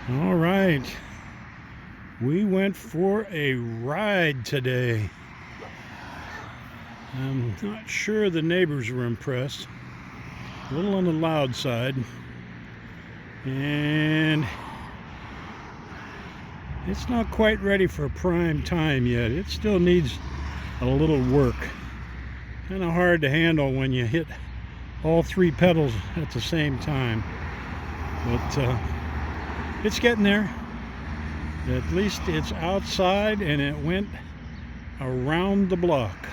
All right, we went for a ride today. I'm not sure the neighbors were impressed. A little on the loud side. And it's not quite ready for prime time yet. It still needs a little work. Kind of hard to handle when you hit all three pedals at the same time. But it's getting there. At least it's outside and it went around the block.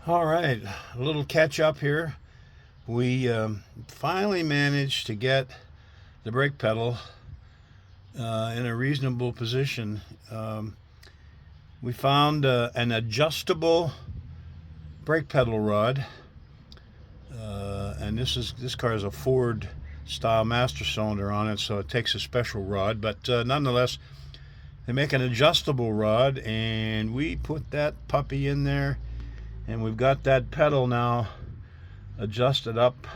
All right, a little catch up here. We finally managed to get the brake pedal in a reasonable position. We found an adjustable brake pedal rod, and this car has a Ford style master cylinder on it, so it takes a special rod, but nonetheless they make an adjustable rod, and we put that puppy in there, and we've got that pedal now adjusted up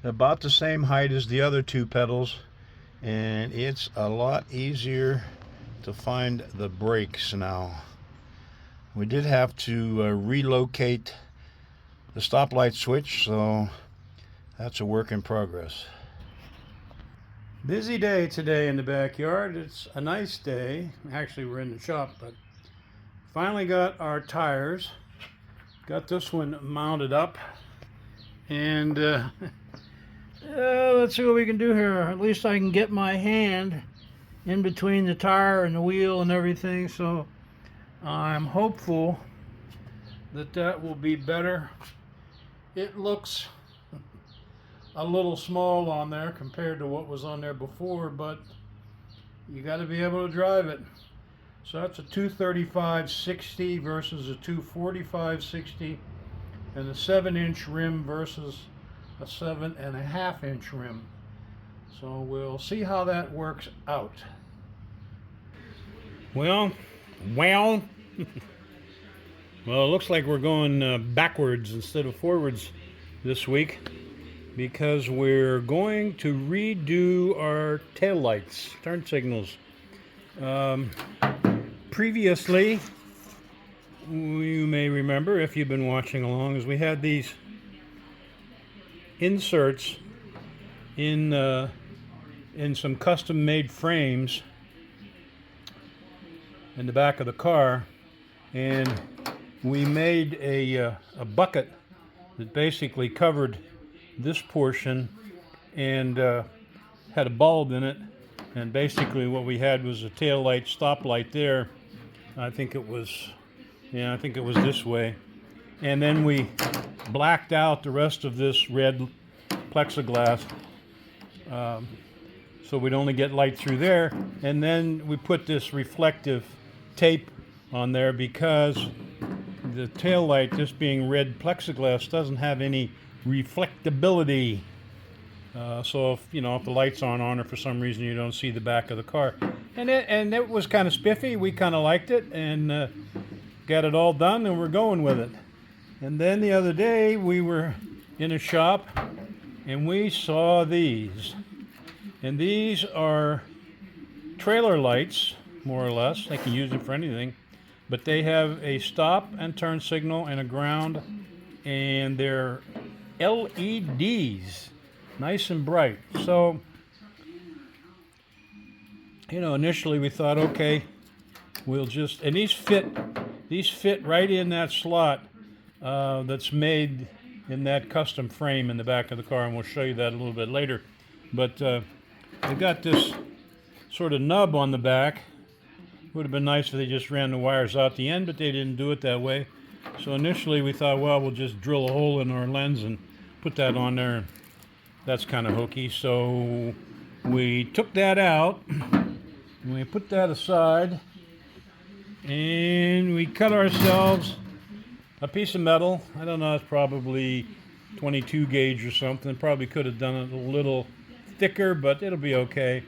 about the same height as the other two pedals, and it's a lot easier to find the brakes now. We did have to relocate the stoplight switch, so that's a work in progress. Busy day today in the backyard. It's a nice day. Actually, we're in the shop, but finally got our tires. Got this one mounted up, and let's see what we can do here. At least I can get my hand in between the tire and the wheel and everything, so I'm hopeful that that will be better. It looks a little small on there compared to what was on there before, but you got to be able to drive it. So that's a 235/60 versus a 245/60, and a 7-inch rim versus a 7.5-inch rim. So we'll see how that works out. Well, well, it looks like we're going backwards instead of forwards this week, because we're going to redo our taillights, turn signals. Previously, you may remember, if you've been watching along, is we had these inserts in some custom-made frames in the back of the car, and we made a bucket that basically covered this portion and had a bulb in it, and basically what we had was a tail light, stop light there. I think it was this way, and then we blacked out the rest of this red plexiglass, so we'd only get light through there, and then we put this reflective tape on there because the tail light, this being red plexiglass, doesn't have any reflectability. So if the lights aren't on, or for some reason you don't see the back of the car, and it was kind of spiffy. We kind of liked it, and got it all done, and we're going with it. And then the other day we were in a shop, and we saw these, and these are trailer lights, more or less. They can use them for anything, but they have a stop and turn signal and a ground, and they're LEDs, nice and bright. So, initially we thought, okay, we'll just, and these fit right in that slot that's made in that custom frame in the back of the car, and we'll show you that a little bit later. But they got this sort of nub on the back. Would have been nice if they just ran the wires out the end, but they didn't do it that way. So initially we thought, well, we'll just drill a hole in our lens and put that on there. That's kind of hokey. So we took that out, and we put that aside, and we cut ourselves a piece of metal. I don't know, it's probably 22 gauge or something. Probably could have done it a little thicker, but it'll be okay.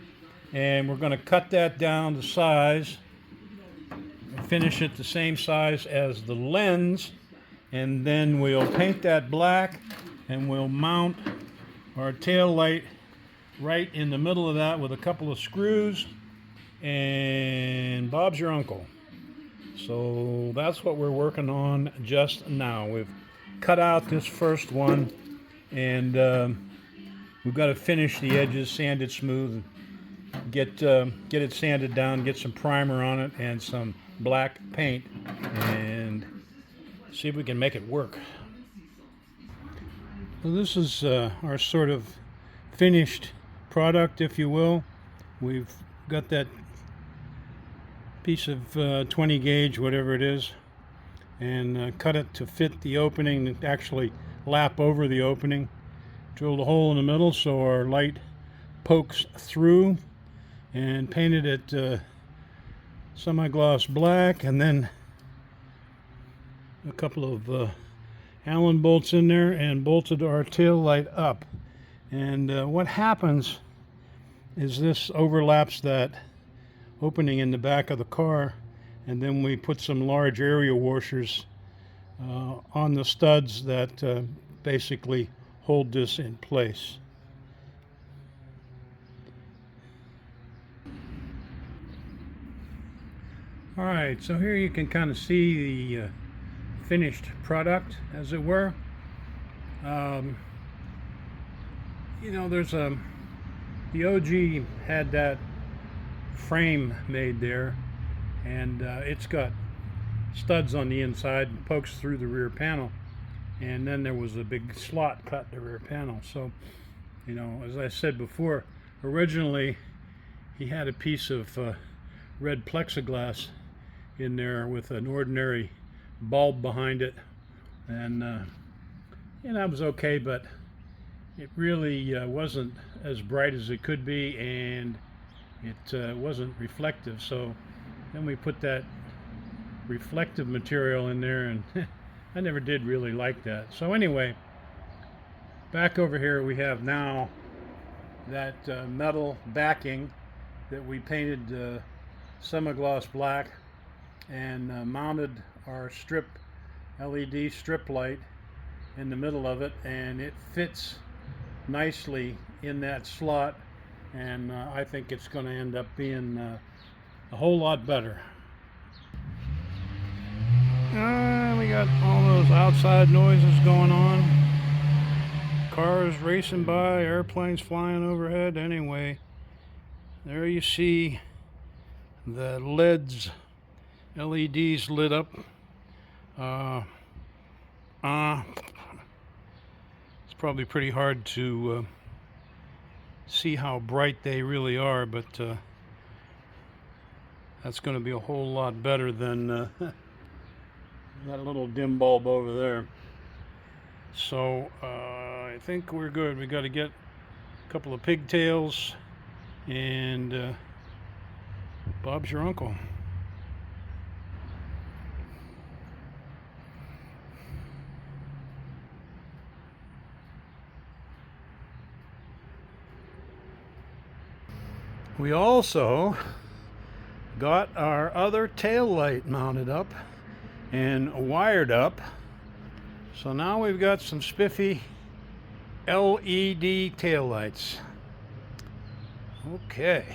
And we're going to cut that down to size, finish it the same size as the lens, and then we'll paint that black, and we'll mount our tail light right in the middle of that with a couple of screws, and Bob's your uncle. So that's what we're working on just now. We've cut out this first one, and we've got to finish the edges, sand it smooth, and get it sanded down, get some primer on it and some black paint, and see if we can make it work. So this is our sort of finished product, if you will. We've got that piece of 20 gauge, whatever it is, and cut it to fit the opening and actually lap over the opening. Drilled a hole in the middle so our light pokes through, and painted it semi-gloss black, and then a couple of Allen bolts in there and bolted our tail light up. And what happens is this overlaps that opening in the back of the car, and then we put some large area washers on the studs that basically hold this in place. Alright, so here you can kind of see the finished product, as it were. You know, there's the OG had that frame made there, and it's got studs on the inside and pokes through the rear panel, and then there was a big slot cut in the rear panel. So, you know, as I said before, originally he had a piece of red plexiglass in there with an ordinary bulb behind it, and that was okay, but it really wasn't as bright as it could be, and it wasn't reflective. So then we put that reflective material in there, and I never did really like that. So anyway, back over here we have now that metal backing that we painted semi-gloss black, and mounted our LED strip light in the middle of it, and it fits nicely in that slot, and I think it's going to end up being a whole lot better. We got all those outside noises going on, cars racing by, airplanes flying overhead. Anyway, there you see the LEDs lit up. It's probably pretty hard to see how bright they really are, but that's going to be a whole lot better than that little dim bulb over there. So I think we're good. We got to get a couple of pigtails, and Bob's your uncle. We also got our other tail light mounted up and wired up. So now we've got some spiffy LED tail lights. Okay.